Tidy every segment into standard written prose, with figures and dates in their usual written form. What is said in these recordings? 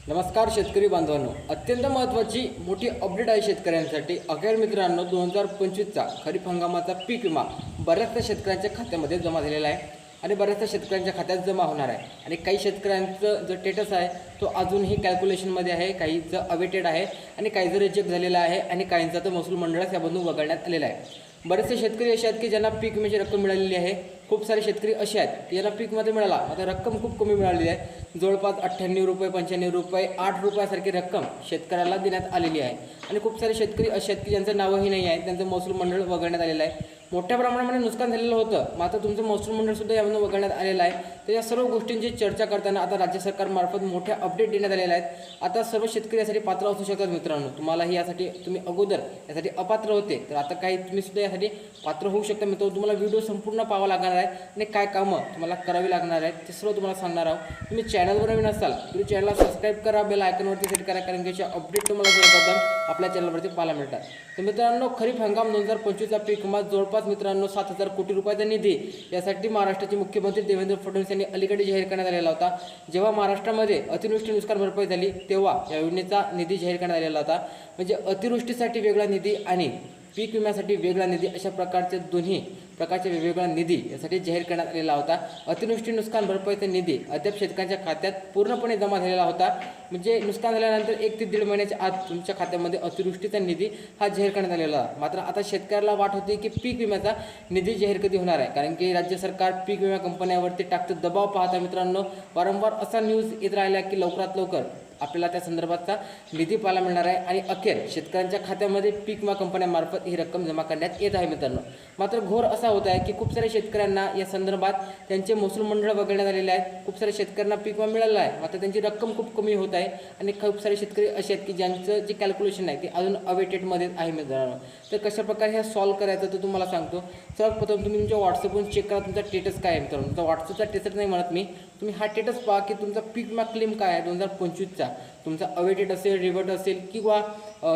नमस्कार शेतकरी बांधवांनो, अत्यंत महत्त्वाची मोठी अपडेट आहे शेतकऱ्यांसाठी। अखेर मित्रांनो 2025चा खरीप हंगामाचा पीक विमा बऱ्याचशा शेतकऱ्यांच्या खात्यामध्ये जमा झालेला आहे आणि बऱ्याचशा शेतकऱ्यांच्या खात्यात जमा होणार आहे। आणि काही शेतकऱ्यांचं जो स्टेटस आहे तो अजूनही कॅल्क्युलेशनमध्ये आहे, काहीचं अवेटेड आहे आणि काहीचं रिजेक्ट झालेला आहे आणि काहींचा तर महसूल मंडळात यामधून वगळण्यात आलेला आहे। बरेचसे शेतकरी असे आहेत की ज्यांना पीक विम्याची रक्कम मिळालेली आहे। खूप सारे शेतकरी असे आहेत की ज्यांना पीकमध्ये मिळाला आता रक्कम खूप कमी मिळालेली आहे। जवळपास 98 रुपये, 95 रुपये, 8 रुपयासारखी रक्कम शेतकऱ्याला देण्यात आलेली आहे। आणि खूप सारे शेतकरी असे आहेत की ज्यांचं नावही नाही आहे, त्यांचं महसूल मंडळ वगळण्यात आलेलं आहे। मोठ्या प्रमाणामध्ये नुकसान झालेलं होतं, मात्र तुमचं महसूल मंडळसुद्धा यामधून वगळण्यात आलेलं आहे। तर या सर्व गोष्टींची चर्चा करताना आता राज्य सरकारमार्फत मोठ्या अपडेट देण्यात आलेल्या आहेत। आता सर्व शेतकरी यासाठी पात्र असू शकतात मित्रांनो। तुम्हालाही यासाठी तुम्ही अगोदर यासाठी अपात्र होते, तर आता काही तुम्ही सुद्धा यासाठी पात्र होऊ शकता मित्रांनो। तुम्हाला व्हिडिओ संपूर्ण पाहावा लागणार आहे आणि काय कामं तुम्हाला करावी लागणार आहेत ते सर्व तुम्हाला सांगणार आहोत। तुम्ही चॅनलवर नवीन असाल तर चॅनलला सबस्क्राईब करा, बेल आयकॉनवरती सेट करा, कारण की याचे अपडेट तुम्हाला सर्वप्रथम आपल्या चॅनलवरती पाहायला मिळतात। तर मित्रांनो, खरीप हंगाम 2025चा पीक विमा जवळपास मित्रांनो 7,000 कोटी रुपयाचा निधी यासाठी महाराष्ट्राचे मुख्यमंत्री देवेंद्र फडणवीस यांनी अलीकडे जाहीर करण्यात आलेला होता। जेव्हा महाराष्ट्रामध्ये अतिवृष्टी नुकसान भरपाई झाली तेव्हा या योजनेचा निधी जाहीर करण्यात आलेला होता। म्हणजे अतिवृष्टीसाठी वेगळा निधी आणि पीक विम्यासाठी वेगळा निधी, अशा प्रकारचे दोन्ही प्रकारचे वेगवेगळा निधी यासाठी जाहीर करण्यात आलेला होता। अतिवृष्टी नुकसान भरपाईचा निधी अद्याप शेतकऱ्यांच्या खात्यात पूर्णपणे जमा झालेला होता। म्हणजे नुकसान झाल्यानंतर 1 ते 1.5 महिन्याच्या आत तुमच्या खात्यामध्ये अतिवृष्टीचा निधी हा जाहीर करण्यात आलेला होता। मात्र आता शेतकऱ्याला वाट होती की पीक विम्याचा निधी जाहीर कधी होणार आहे, कारण की राज्य सरकार पीक विमा कंपन्यांवरती टाकतं दबाव पाहता मित्रांनो। वारंवार असा न्यूज येत राहिला की लवकरात लवकर आपल्याला त्या संदर्भातचा निधी पाहायला मिळणार आहे आणि अखेर शेतकऱ्यांच्या खात्यामध्ये पीक विमा कंपन्यांमार्फत ही रक्कम जमा करण्यात येत आहे मित्रांनो। मात्र घोर असा होत आहे की खूप साऱ्या शेतकऱ्यांना या संदर्भात त्यांचे महसूल मंडळ वगळण्यात आलेले आहेत। खूप साऱ्या शेतकऱ्यांना पीक विमा मिळाला आहे, मात्र त्यांची रक्कम खूप कमी होत आहे आणि खूप सारे शेतकरी असे आहेत की ज्यांचं जे कॅल्क्युलेशन आहे ते अजून अवेटेडमध्ये आहे मित्रांनो। तर कशा प्रकारे हे सॉल्व्ह करायचं तर तुम्हाला सांगतो। सर्वप्रथम तुम्ही तुमच्या व्हॉट्सअपवरून चेक करा तुमचा स्टेटस काय आहे मित्रांनो। तुमचा व्हॉट्सअपचा स्टेटस नाही म्हणत मी, तुम्ही हा स्टेटस पहा की तुमचा पीक विमा क्लेम काय आहे 2025चा। तुमचा अवेटेड असेल, रिवर्ट असेल किंवा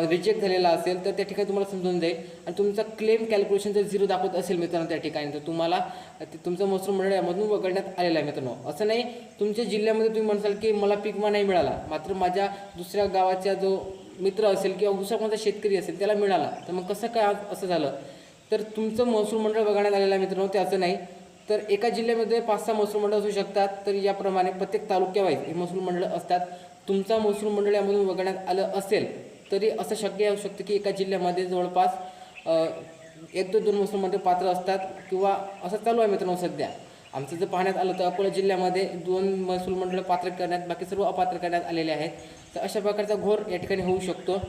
रिजेक्ट झालेला असेल तर त्या ठिकाणी तुम्हाला समजून जाईल। आणि तुमचा क्लेम कॅल्क्युलेशन जर 0 दाखवत असेल मित्रांनो त्या ठिकाणी, तर तुम्हाला तुमचं महसूल मंडळ यामधून वगळण्यात आलेलं आहे मित्रांनो। असं नाही तुमच्या जिल्ह्यामध्ये तुम्ही म्हणसाल की मला पीक विमा नाही मिळाला, मात्र माझ्या दुसऱ्या गावाचा जो मित्र असेल किंवा दुसरा कोणता शेतकरी असेल त्याला मिळाला, तर मग कसं काय असं झालं, तर तुमचं महसूल मंडळ वगळण्यात आलेलं आहे मित्रांनो। ते असं नाही तर एका जिल्ह्यामध्ये 5-6 महसूल मंडळ असू शकतात, तर याप्रमाणे प्रत्येक तालुक्यावाईज हे महसूल मंडळ असतात। तुमचा महसूल मंडळ यामधून वगळण्यात आलं असेल तरी असं शक्य होऊ शकतं की एका जिल्ह्यामध्ये जवळपास 1 ते 2 महसूल मंडळ पात्र असतात किंवा असं चालू आहे मित्रांनो सध्या। आमचं जर पाहण्यात आलं तर अकोला जिल्ह्यामध्ये 2 महसूल मंडळ पात्र करण्यात, बाकी सर्व अपात्र करण्यात आलेले आहेत। तर अशा प्रकारचा घोर या ठिकाणी होऊ शकतो।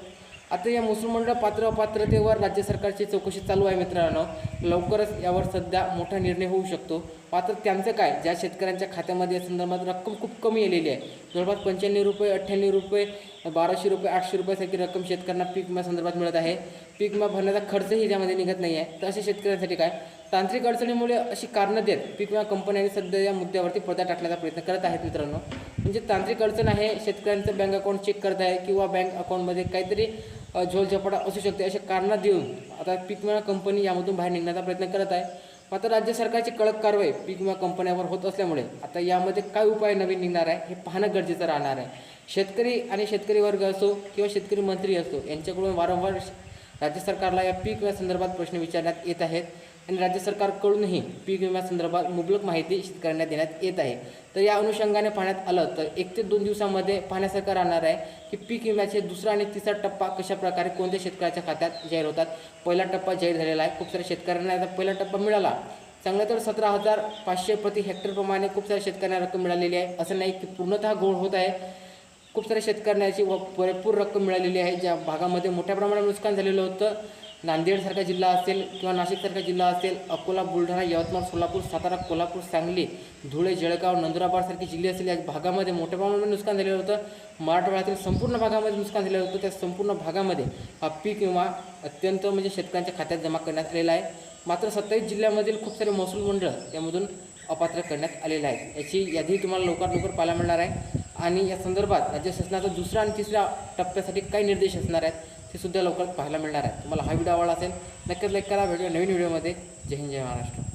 आता या महसूल मंडळ पात्र अपात्रतेवर राज्य सरकारची चौकशी चालू आहे मित्रांनो। लवकरच यावर सध्या मोठा निर्णय होऊ शकतो। मात्र त्यांचं काय, ज्या शेतकऱ्यांच्या खात्यामध्ये या संदर्भात रक्कम खूप कमी आलेली आहे, जवळपास 95 रुपये, 98 रुपये, 1200 रुपये, 800 रुपयासारखी रक्कम शेतकऱ्यांना पीक विमा संदर्भात मिळत आहे। पीक विमा भरण्याचा खर्चही त्यामध्ये निघत नाही आहे। तर अशा शेतकऱ्यांसाठी काय, तांत्रिक अडचणीमुळे अशी कारणं देत पीक विमा कंपन्यांनी सध्या या मुद्द्यावरती पडदा टाकण्याचा प्रयत्न करत आहेत मित्रांनो। म्हणजे तांत्रिक अडचण आहे, शेतकऱ्यांचं बँक अकाउंट चेक करत आहे किंवा बँक अकाउंटमध्ये काहीतरी झोलझपाटा असू शकते, अशा कारणं देऊन आता पीक विमा कंपनी यामधून बाहेर निघण्याचा प्रयत्न करत आहे। मात्र राज्य सरकारची कडक कारवाई पीक विमा कंपन्यांवर होत असल्यामुळे आता यामध्ये काय उपाय नवीन निघणार आहे हे पाहणं गरजेचं राहणार आहे। शेतकरी आणि शेतकरी वर्ग असो किंवा शेतकरी मंत्री असो यांच्याकडून वारंवार राज्य सरकारला या पीक विम्यासंदर्भात प्रश्न विचारण्यात येत आहेत आणि राज्य सरकारकडूनही पीक विम्यासंदर्भात मुबलक माहिती शेतकऱ्यांना देण्यात येत आहे। तर या अनुषंगाने पाहण्यात आलं तर 1 ते 2 दिवसामध्ये पाहण्यासारखं राहणार आहे की पीक विम्याचे दुसरा आणि तिसरा टप्पा कशा प्रकारे कोणत्या शेतकऱ्याच्या खात्यात जाहीर होतात। पहिला टप्पा जाहीर झालेला आहे, खूप साऱ्या शेतकऱ्यांना याचा पहिला टप्पा मिळाला। चांगलं तर 17,500 प्रति हेक्टरप्रमाणे खूप साऱ्या शेतकऱ्यांना रक्कम मिळालेली आहे। असं नाही की पूर्णतः घोळ होत आहे, खूप साऱ्या शेतकऱ्यांना याची भरपूर रक्कम मिळालेली आहे। ज्या भागामध्ये मोठ्या प्रमाणात नुकसान झालेलं होतं, नांदेडसारखा जिल्हा असेल किंवा नाशिकसारखा जिल्हा असेल, अकोला, बुलढाणा, यवतमाळ, सोलापूर, सातारा, कोल्हापूर, सांगली, धुळे, जळगाव, नंदुरबारसारखी जिल्हे असेल, या भागामध्ये मोठ्या प्रमाणामध्ये नुकसान झालेलं होतं। मराठवाड्यातील संपूर्ण भागामध्ये नुकसान झालेलं होतं। त्या संपूर्ण भागामध्ये हा पीक विमा अत्यंत म्हणजे शेतकऱ्यांच्या खात्यात जमा करण्यात आलेला आहे। मात्र 27 जिल्ह्यामधील खूप सारे महसूल मंडळ यामधून अपात्र करण्यात आलेले आहेत। याची यादी तुम्हाला लवकरात लवकर पाहायला मिळणार आहे आणि या संदर्भात राज्य शासनाचा दुसऱ्या आणि तिसऱ्या टप्प्यासाठी काही निर्देश असणार आहेत ते सुद्धा लवकरच पाहायला मिळणार आहेत। तुम्हाला हा व्हिडिओ आवडला असेल नक्कीच लाईक करा। नवीन व्हिडिओमध्ये जय हिंद, जय महाराष्ट्र।